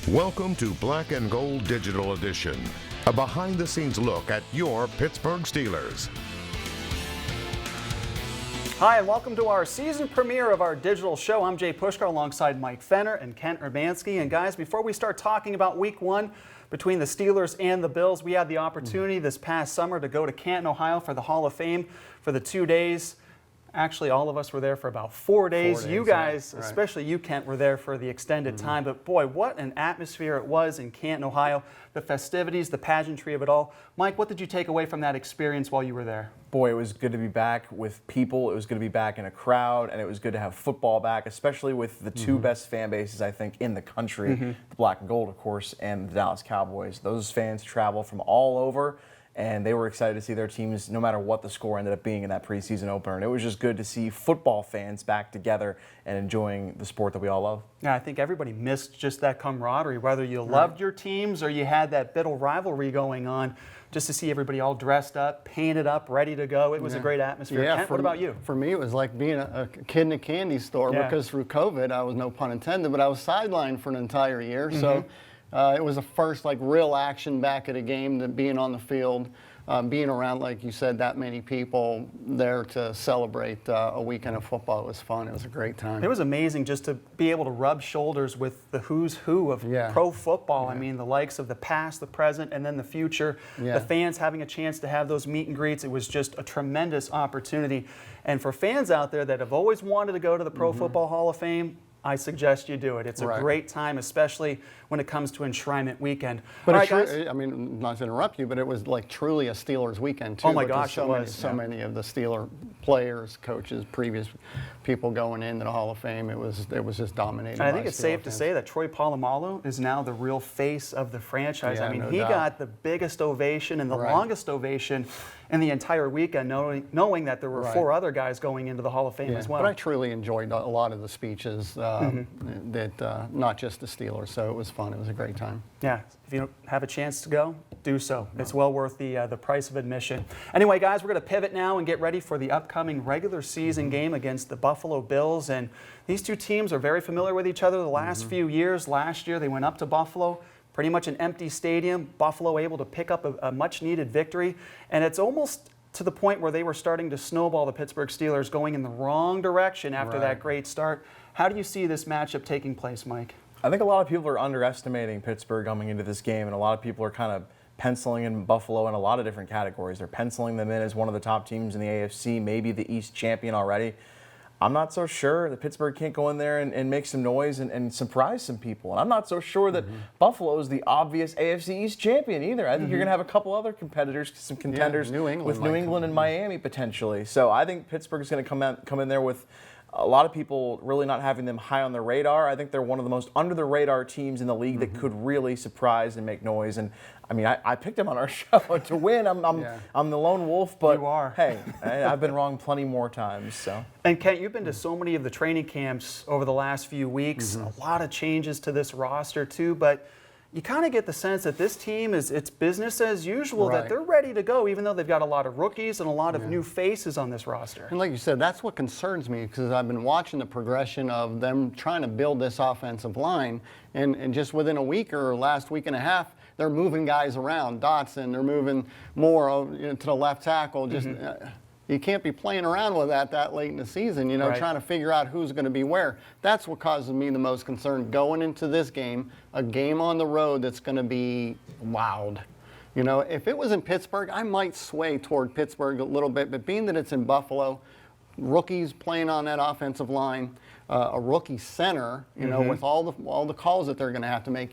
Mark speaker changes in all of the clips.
Speaker 1: Welcome to Black and Gold Digital Edition, a behind-the-scenes look at your Pittsburgh Steelers.
Speaker 2: Hi, and welcome to our season premiere of our digital show. I'm Jay Pushkar alongside Mike Fenner and Kent Urbanski. And guys, before we start talking about week one between the Steelers and the Bills, we had the opportunity this past summer to go to Canton, Ohio for the Hall of Fame for the 2 days. Actually, all of us were there for about 4 days. You guys,
Speaker 3: yeah, right.
Speaker 2: especially you, Kent, were there for the extended time. But boy, what an atmosphere it was in Canton, Ohio. The festivities, the pageantry of it all. Mike, what did you take away from that experience while you were there?
Speaker 4: Boy, it was good to be back with people. It was good to be back in a crowd, and it was good to have football back, especially with the two best fan bases, I think, in the country, the Black and Gold, of course, and the Dallas Cowboys. Those fans travel from all over, and they were excited to see their teams, no matter what the score ended up being in that preseason opener. And it was just good to see football fans back together and enjoying the sport that we all love.
Speaker 2: Yeah, I think everybody missed just that camaraderie, whether you loved your teams or you had that bitter rivalry going on, just to see everybody all dressed up, painted up, ready to go. It was a great atmosphere. Kent, what about you?
Speaker 3: For me, it was like being a kid in a candy store because through COVID, I was, no pun intended, but I was sidelined for an entire year. So it was the first real action back at a game, that being on the field, being around, like you said, that many people there to celebrate a weekend of football. It was fun. It was a great time.
Speaker 2: It was amazing just to be able to rub shoulders with the who's who of pro football. I mean, the likes of the past, the present, and then the future. The fans having a chance to have those meet and greets. It was just a tremendous opportunity. And for fans out there that have always wanted to go to the Pro Football Hall of Fame, I suggest you do it. It's a great time, especially when it comes to enshrinement weekend.
Speaker 3: But
Speaker 2: guys.
Speaker 3: I mean, not to interrupt you, but it was truly a Steelers weekend too.
Speaker 2: Oh my gosh, it was.
Speaker 3: So many of the Steeler players, coaches, previous people going into the Hall of Fame. It was just dominated.
Speaker 2: And I think it's safe to say that Troy Polamalu is now the real face of the franchise.
Speaker 3: Yeah,
Speaker 2: I mean,
Speaker 3: no
Speaker 2: he
Speaker 3: doubt.
Speaker 2: got the biggest ovation and the longest ovation in the entire weekend, knowing that there were 4 other guys going into the Hall of Fame as well.
Speaker 3: But I truly enjoyed a lot of the speeches that not just the Steelers. So it was fun. It was a great time.
Speaker 2: Yeah, if you don't have a chance to go, do so. It's well worth the price of admission. Anyway, guys, we're going to pivot now and get ready for the upcoming regular season game against the Buffalo Bills. And these two teams are very familiar with each other the last few years. Last year, they went up to Buffalo, pretty much an empty stadium. Buffalo able to pick up a much-needed victory. And it's almost to the point where they were starting to snowball the Pittsburgh Steelers, going in the wrong direction after that great start. How do you see this matchup taking place, Mike?
Speaker 4: I think a lot of people are underestimating Pittsburgh coming into this game, and a lot of people are kind of penciling in Buffalo in a lot of different categories. They're penciling them in as one of the top teams in the AFC, maybe the East champion already. I'm not so sure that Pittsburgh can't go in there and make some noise and surprise some people. And I'm not so sure that Buffalo is the obvious AFC East champion either. I think you're going to have a couple other competitors, some contenders
Speaker 3: New England
Speaker 4: with New England and Miami potentially. So I think Pittsburgh is going to come in there with a lot of people really not having them high on their radar. I think they're one of the most under-the-radar teams in the league that could really surprise and make noise. And I mean, I picked them on our show to win. I'm the lone wolf, but
Speaker 2: you are.
Speaker 4: Hey, I've been wrong plenty more times. So.
Speaker 2: And Kent, you've been to so many of the training camps over the last few weeks. A lot of changes to this roster too, but you kind of get the sense that this team it's business as usual, that they're ready to go, even though they've got a lot of rookies and a lot of new faces on this roster.
Speaker 3: And like you said, that's what concerns me, because I've been watching the progression of them trying to build this offensive line, and just within a week or last week and a half, they're moving guys around. Dotson, they're moving more to the left tackle. Just you can't be playing around with that late in the season, trying to figure out who's going to be where. That's what causes me the most concern going into this game, a game on the road that's going to be loud. If it was in Pittsburgh, I might sway toward Pittsburgh a little bit, but being that it's in Buffalo, rookies playing on that offensive line, a rookie center, with all the calls that they're going to have to make,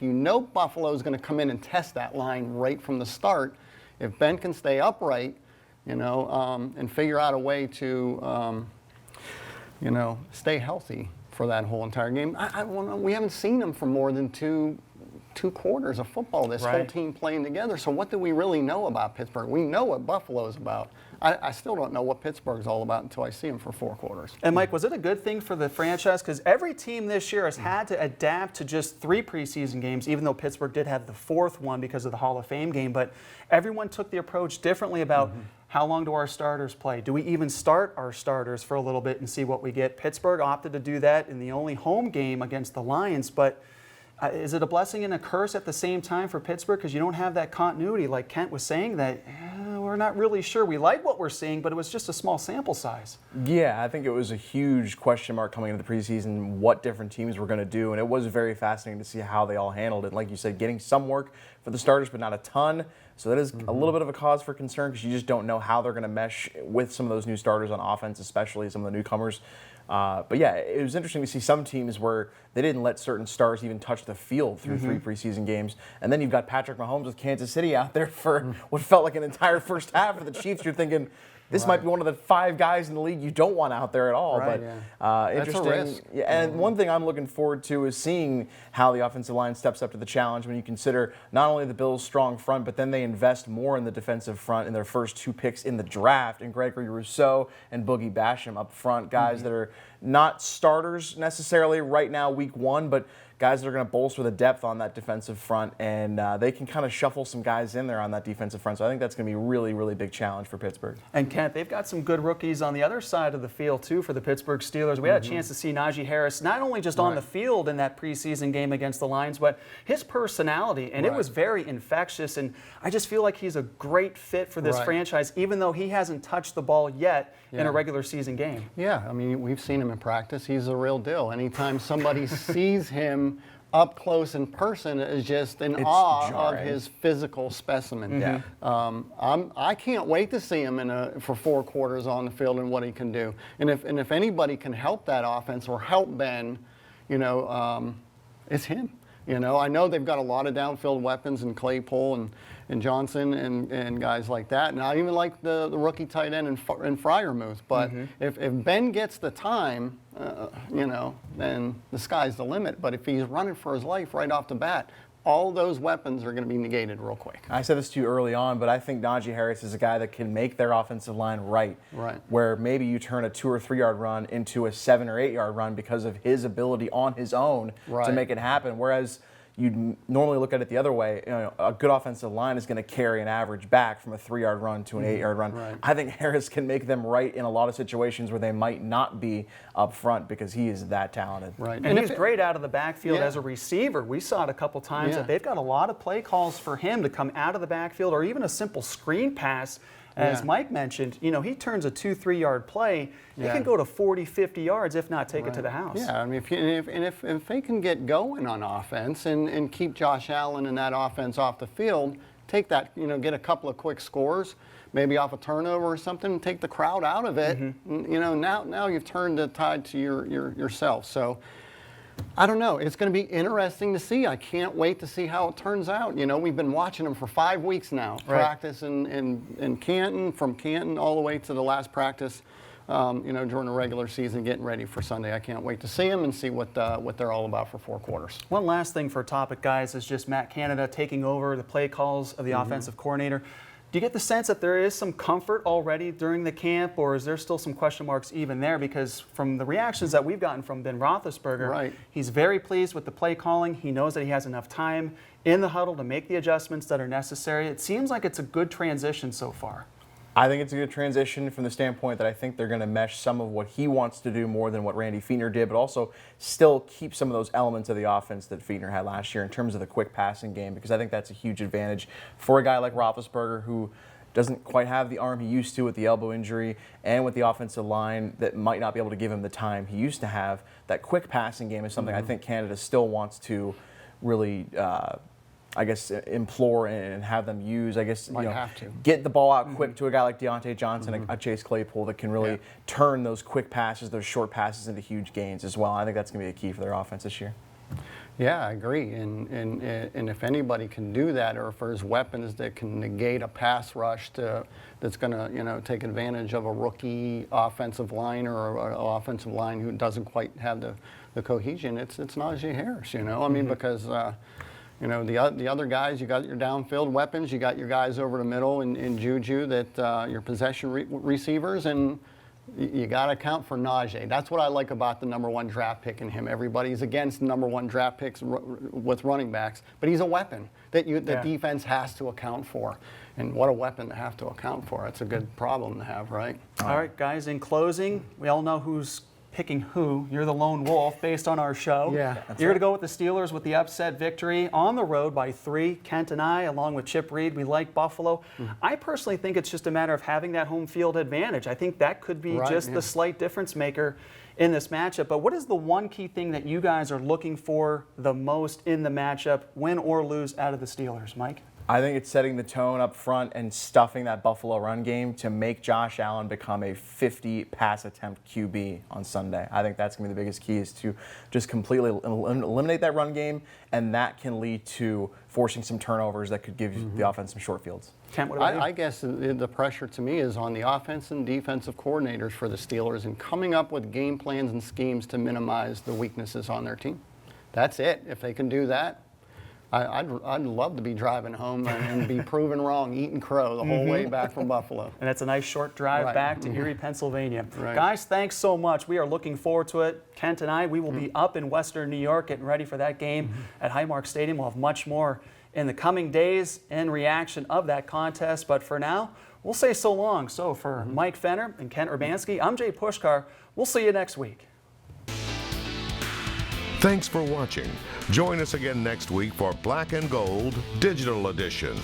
Speaker 3: Buffalo is going to come in and test that line right from the start. If Ben can stay upright, and figure out a way to, stay healthy for that whole entire game. We haven't seen them for more than two quarters of football, this whole team playing together. So what do we really know about Pittsburgh? We know what Buffalo is about. I still don't know what Pittsburgh's all about until I see them for 4 quarters.
Speaker 2: And Mike, was it a good thing for the franchise? Because every team this year has had to adapt to just 3 preseason games, even though Pittsburgh did have the 4th one because of the Hall of Fame game. But everyone took the approach differently about how long do our starters play? Do we even start our starters for a little bit and see what we get? Pittsburgh opted to do that in the only home game against the Lions, but Is it a blessing and a curse at the same time for Pittsburgh? Because you don't have that continuity, like Kent was saying, that we're not really sure. We like what we're seeing, but it was just a small sample size.
Speaker 4: Yeah, I think it was a huge question mark coming into the preseason, what different teams were going to do, and it was very fascinating to see how they all handled it. Like you said, getting some work for the starters, but not a ton. So that is a little bit of a cause for concern because you just don't know how they're going to mesh with some of those new starters on offense, especially some of the newcomers. But yeah, it was interesting to see some teams where they didn't let certain stars even touch the field through 3 preseason games. And then you've got Patrick Mahomes with Kansas City out there for what felt like an entire first half for the Chiefs. You're thinking, this might be one of the 5 guys in the league you don't want out there at all.
Speaker 3: Right,
Speaker 4: but
Speaker 3: That's
Speaker 4: interesting.
Speaker 3: a risk.
Speaker 4: Yeah, and one thing I'm looking forward to is seeing how the offensive line steps up to the challenge when you consider not only the Bills' strong front, but then they invest more in the defensive front in their first 2 picks in the draft, and Gregory Rousseau and Boogie Basham up front, guys that are not starters necessarily right now, week 1, but guys that are going to bolster the depth on that defensive front, and they can kind of shuffle some guys in there on that defensive front. So I think that's going to be a really, really big challenge for Pittsburgh.
Speaker 2: And Kent, they've got some good rookies on the other side of the field too for the Pittsburgh Steelers. We had a chance to see Najee Harris not only just on the field in that preseason game against the Lions, but his personality, and it was very infectious. And I just feel like he's a great fit for this franchise, even though he hasn't touched the ball yet in a regular season game.
Speaker 3: Yeah, I mean, we've seen him in practice. He's a real deal. Anytime somebody sees him up close in person is just in awe
Speaker 4: jarring.
Speaker 3: of his physical specimen.
Speaker 4: Yeah.
Speaker 3: I can't wait to see him for 4 quarters on the field and what he can do. And if anybody can help that offense or help Ben, it's him. I know they've got a lot of downfield weapons in Claypool and Johnson and guys like that. And I even like the rookie tight end in Freiermuth. But if Ben gets the time, then the sky's the limit. But if he's running for his life right off the bat, all those weapons are going to be negated real quick.
Speaker 4: I said this to you early on, but I think Najee Harris is a guy that can make their offensive line right. Where maybe you turn a 2 or 3 yard run into a 7 or 8 yard run because of his ability on his own to make it happen. Whereas you'd normally look at it the other way. A good offensive line is going to carry an average back from a 3 yard run to an 8 yard run. I think Harris can make them right in a lot of situations where they might not be up front because he is that talented.
Speaker 2: And he's great out of the backfield as a receiver. We saw it a couple times that they've got a lot of play calls for him to come out of the backfield or even a simple screen pass. As Mike mentioned, he turns a 2-3 yard play. He can go to 40, 50 yards, if not take it to the house.
Speaker 3: Yeah, I mean, if they can get going on offense and keep Josh Allen and that offense off the field, take that, get a couple of quick scores, maybe off a turnover or something, and take the crowd out of it. Now you've turned the tide to yourself. So I don't know. It's going to be interesting to see. I can't wait to see how it turns out. We've been watching them for 5 weeks now. Practice in Canton, from Canton all the way to the last practice, during the regular season, getting ready for Sunday. I can't wait to see them and see what they're all about for 4 quarters.
Speaker 2: One last thing for topic, guys, is just Matt Canada taking over the play calls of the offensive coordinator. Do you get the sense that there is some comfort already during the camp, or is there still some question marks even there? Because from the reactions that we've gotten from Ben Roethlisberger, he's very pleased with the play calling. He knows that he has enough time in the huddle to make the adjustments that are necessary. It seems like it's a good transition so far.
Speaker 4: I think it's a good transition from the standpoint that I think they're going to mesh some of what he wants to do more than what Randy Fichtner did, but also still keep some of those elements of the offense that Fichtner had last year in terms of the quick passing game, because I think that's a huge advantage for a guy like Roethlisberger who doesn't quite have the arm he used to with the elbow injury and with the offensive line that might not be able to give him the time he used to have. That quick passing game is something I think Canada still wants to really implore and have them use. Get the ball out quick to a guy like Deontay Johnson, a Chase Claypool that can really turn those quick passes, those short passes into huge gains as well. I think that's going to be a key for their offense this year.
Speaker 3: Yeah, I agree. And if anybody can do that, or if there's weapons that can negate a pass rush that's going to take advantage of a rookie offensive line or an offensive line who doesn't quite have the cohesion, it's Najee Harris. I mean, because the other guys, you got your downfield weapons, you got your guys over the middle in Juju, that your possession receivers, and you got to account for Najee. That's what I like about the #1 draft pick in him. Everybody's against #1 draft picks with running backs, but he's a weapon that defense has to account for. And what a weapon to have to account for. It's a good problem to have, right?
Speaker 2: All right, guys, in closing, we all know who's picking who. You're the lone wolf based on our show.
Speaker 3: Yeah,
Speaker 2: You're going to go with the Steelers with the upset victory on the road by 3. Kent and I, along with Chip Reed, we like Buffalo. I personally think it's just a matter of having that home field advantage. I think that could be the slight difference maker in this matchup. But what is the one key thing that you guys are looking for the most in the matchup, win or lose, out of the Steelers, Mike?
Speaker 4: I think it's setting the tone up front and stuffing that Buffalo run game to make Josh Allen become a 50 pass attempt QB on Sunday. I think that's going to be the biggest key, is to just completely eliminate that run game, and that can lead to forcing some turnovers that could give the offense some short fields.
Speaker 2: Kent, what about you?
Speaker 3: I guess the pressure to me is on the offense and defensive coordinators for the Steelers and coming up with game plans and schemes to minimize the weaknesses on their team. That's it. If they can do that, I'd love to be driving home and be proven wrong, eating crow the whole way back from Buffalo.
Speaker 2: And it's a nice short drive back to Erie, Pennsylvania.
Speaker 3: Right.
Speaker 2: Guys, thanks so much. We are looking forward to it. Kent and I, we will be up in Western New York getting ready for that game at Highmark Stadium. We'll have much more in the coming days in reaction of that contest. But for now, we'll say so long. So for Mike Fenner and Kent Urbanski, I'm Jay Pushkar. We'll see you next week.
Speaker 1: Thanks for watching. Join us again next week for Black and Gold Digital Edition.